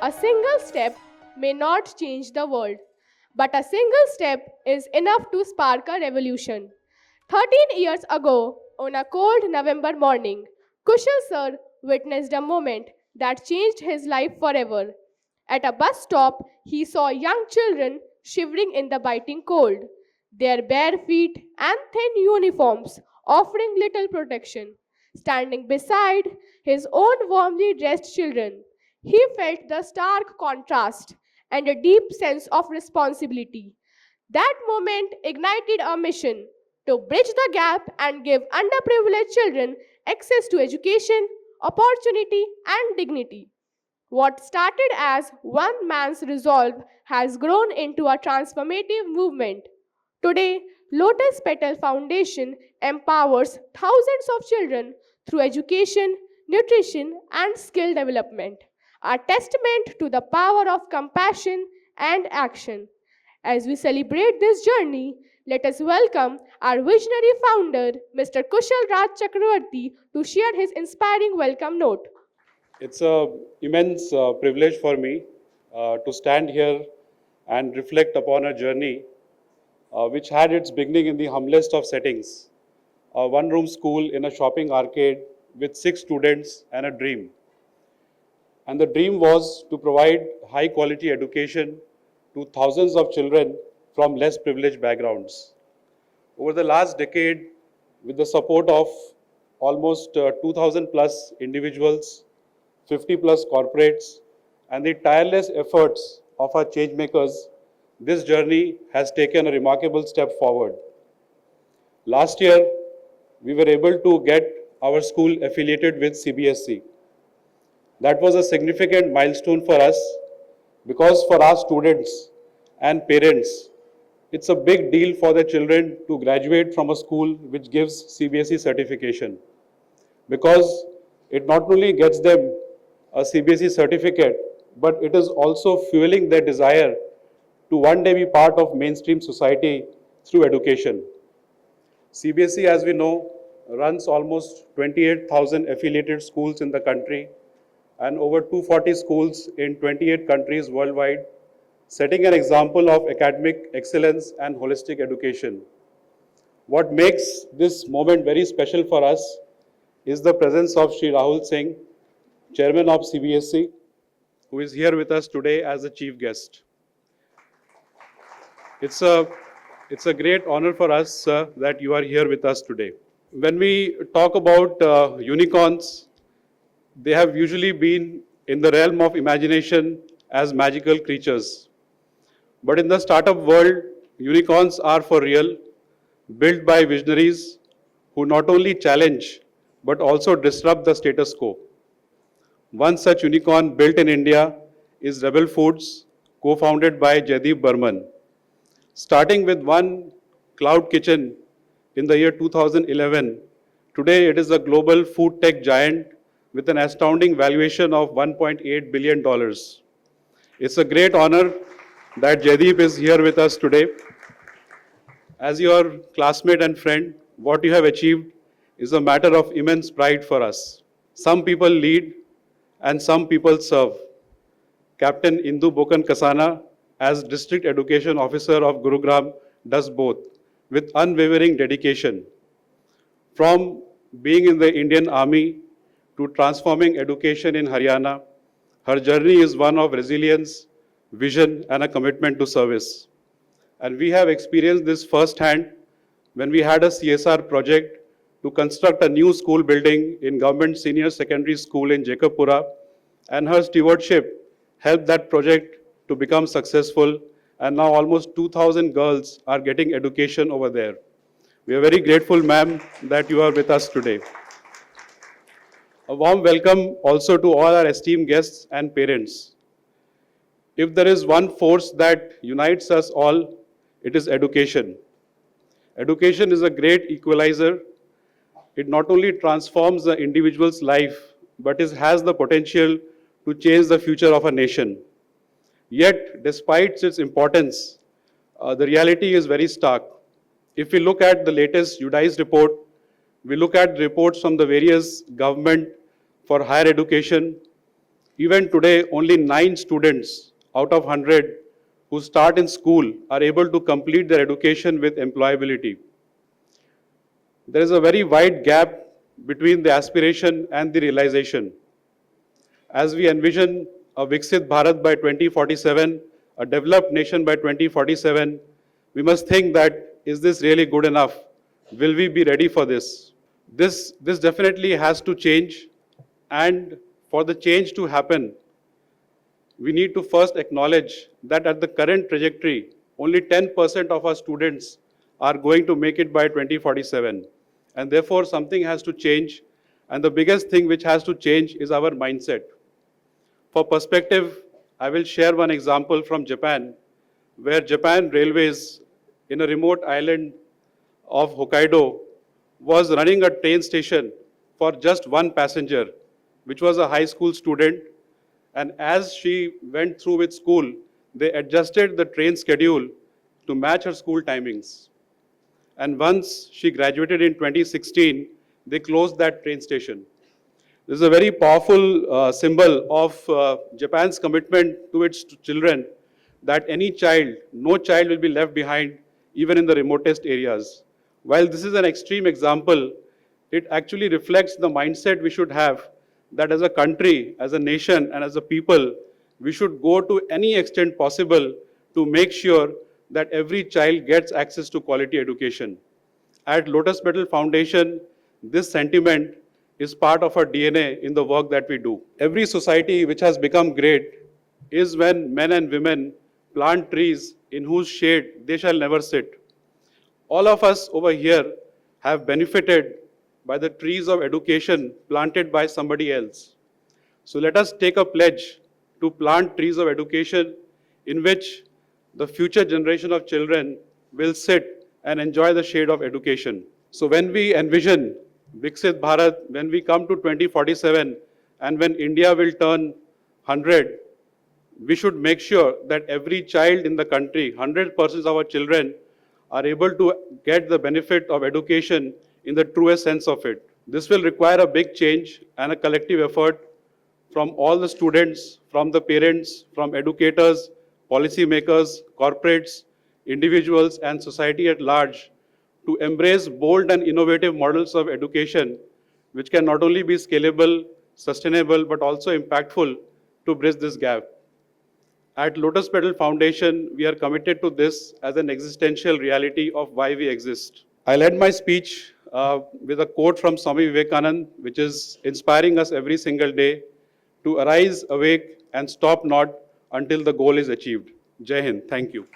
A single step may not change the world, but a single step is enough to spark a revolution. 13 years ago, on a cold November morning, Kushal sir witnessed a moment that changed his life forever. At a bus stop, he saw young children shivering in the biting cold, their bare feet and thin uniforms offering little protection. Standing beside his own warmly dressed children, he felt the stark contrast and a deep sense of responsibility. That moment ignited a mission to bridge the gap and give underprivileged children access to education, opportunity, and dignity. What started as one man's resolve has grown into a transformative movement. Today, Lotus Petal Foundation empowers thousands of children through education, nutrition, and skill development, a testament to the power of compassion and action. As we celebrate this journey, let us welcome our visionary founder, Mr. Kushal Raj Chakravorty, to share his inspiring welcome note. It's an immense privilege for me to stand here and reflect upon a journey which had its beginning in the humblest of settings, a one-room school in a shopping arcade with 6 students and a dream. And the dream was to provide high-quality education to thousands of children from less privileged backgrounds. Over the last decade, with the support of almost 2,000 plus individuals, 50 plus corporates, and the tireless efforts of our change makers, this journey has taken a remarkable step forward. Last year, we were able to get our school affiliated with 𝗂𝗵𝘁𝗶𝗃. That was a significant milestone for us because for our students and parents, it's a big deal for the children to graduate from a school which gives 𝗂𝗵𝘁𝗃 certification, because it not only gets them a 𝗂𝗵𝘁𝗃 certificate, but it is also fueling their desire to one day be part of mainstream society through education. 𝗂𝗵𝘁𝗃, as we know, runs almost 28,000 affiliated schools in the country and over 240 schools in 28 countries worldwide, setting an example of academic excellence and holistic education. What makes this moment very special for us is the presence of Shri Rahul Singh, Chairman of 𝗂𝗵𝘁𝗃, who is here with us today as a chief guest. It's a great honor for us, sir, that you are here with us today. When we talk about unicorns, they have usually been in the realm of imagination as magical creatures. But in the startup world, unicorns are for real, built by visionaries who not only challenge, but also disrupt the status quo. One such unicorn built in India is Rebel Foods, co-founded by 𝗳𝗵𝗵𝗁. Starting with one cloud kitchen in the year 2011, today it is a global food tech giant with an astounding valuation of $1.8 billion. It's a great honor that 𝗳𝗵 is here with us today. As your classmate and friend, what you have achieved is a matter of immense pride for us. Some people lead and some people serve. Captain Indu Bokan Kasana, as District Education Officer of Gurugram, does both with unwavering dedication. From being in the Indian Army to transforming education in Haryana, her journey is one of resilience, vision, and a commitment to service. And we have experienced this firsthand when we had a CSR project to construct a new school building in Government Senior Secondary School in 𝗂𝗵𝗃𝗃, and her stewardship helped that project to become successful, and now almost 2,000 girls are getting education over there. We are very grateful, ma'am, that you are with us today. A warm welcome also to all our esteemed guests and parents. If there is one force that unites us all, it is education. Education is a great equalizer. It not only transforms the individual's life, but it has the potential to change the future of a nation. Yet, despite its importance, the reality is very stark. If we look at the latest UDISE report, we look at reports from the various government for higher education, Even today, only 9 students out of 100 who start in school are able to complete their education with employability. There is a very wide gap between the aspiration and the realization. As we envision a 𝗵𝗱𝗶𝗶𝗃𝗏 Bharat by 2047, a developed nation by 2047, we must think that, is this really good enough? Will we be ready for this? This definitely has to change, and for the change to happen, we need to first acknowledge that at the current trajectory, only 10% of our students are going to make it by 2047. And therefore, something has to change. And the biggest thing which has to change is our mindset. For perspective, I will share one example from Japan, where Japan Railways, in a remote island of Hokkaido, was running a train station for just one passenger, which was a high school student. And as she went through with school, they adjusted the train schedule to match her school timings. And once she graduated in 2016, they closed that train station. This is a very powerful symbol of Japan's commitment to its children, that any child, no child will be left behind, even in the remotest areas. While this is an extreme example, it actually reflects the mindset we should have, that as a country, as a nation, and as a people, we should go to any extent possible to make sure that every child gets access to quality education. At Lotus Petal Foundation, this sentiment is part of our DNA in the work that we do. Every society which has become great is when men and women plant trees in whose shade they shall never sit. All of us over here have benefited by the trees of education planted by somebody else. So let us take a pledge to plant trees of education in which the future generation of children will sit and enjoy the shade of education. So when we envision 𝗵𝗱𝗶𝗃𝗏 Bharat, when we come to 2047 and when India will turn 100, we should make sure that every child in the country, 100% of our children, are able to get the benefit of education in the truest sense of it. This will require a big change and a collective effort from all the students, from the parents, from educators, policymakers, corporates, individuals, and society at large to embrace bold and innovative models of education which can not only be scalable, sustainable, but also impactful to bridge this gap. At Lotus Petal Foundation, we are committed to this as an existential reality of why we exist. I'll end my speech with a quote from 𝗁𝗵𝗵𝗀𝗶, which is inspiring us every single day to arise, awake, and stop not until the goal is achieved. Jai Hind. Thank you.